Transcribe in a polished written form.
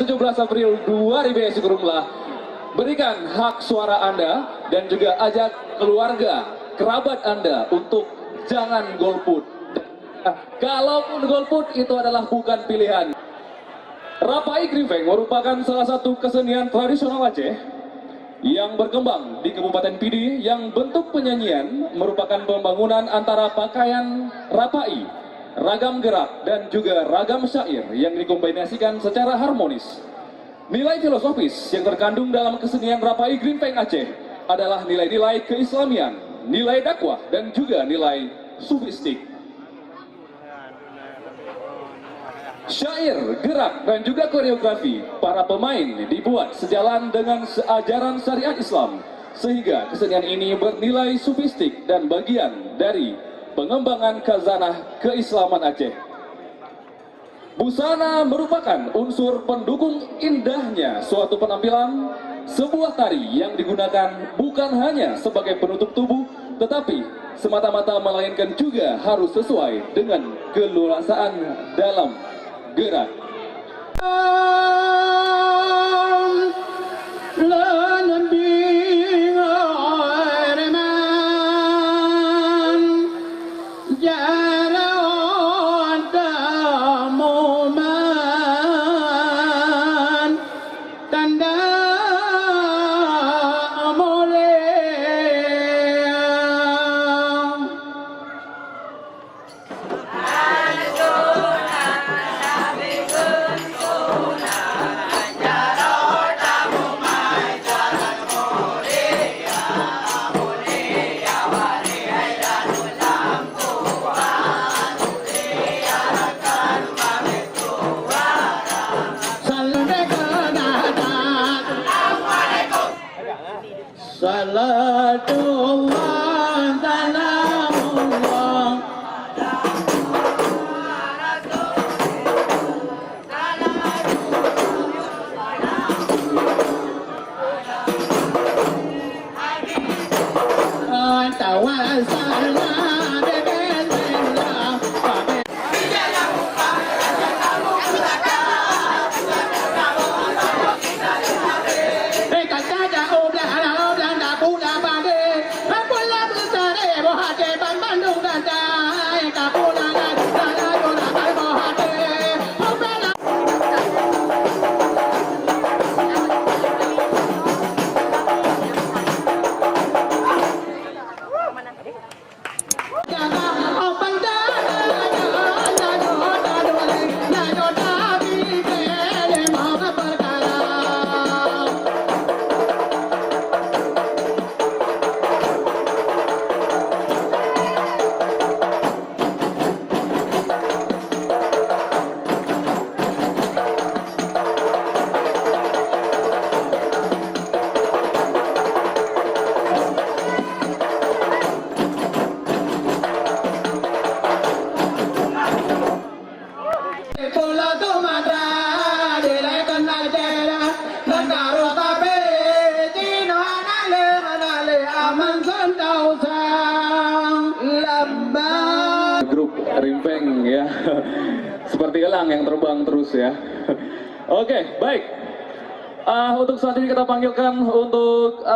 17 April 2020, berikan hak suara Anda dan juga ajak keluarga, kerabat Anda untuk jangan golput. Kalaupun golput itu adalah bukan pilihan. Rapai Krifeng merupakan salah satu kesenian tradisional Aceh yang berkembang di Kabupaten Pidi, yang bentuk penyanyian merupakan pembangunan antara pakaian rapai, ragam gerak, dan juga ragam syair yang dikombinasikan secara harmonis. Nilai filosofis yang terkandung dalam kesenian Rapai Krifeng Aceh adalah nilai-nilai keislamian, nilai dakwah, dan juga nilai sufistik. Syair, gerak, dan juga koreografi para pemain dibuat sejalan dengan ajaran syariat Islam, sehingga kesenian ini bernilai sufistik dan bagian dari pengembangan khazanah keislaman Aceh. Busana merupakan unsur pendukung indahnya suatu penampilan, sebuah tari yang digunakan bukan hanya sebagai penutup tubuh, tetapi semata-mata melainkan juga harus sesuai dengan keluasaan dalam gerak. Salatullah salamullah tawassalna grup Rimpeng ya, seperti elang yang terbang terus ya. Oke, baik. Untuk selanjutnya kita panggilkan untuk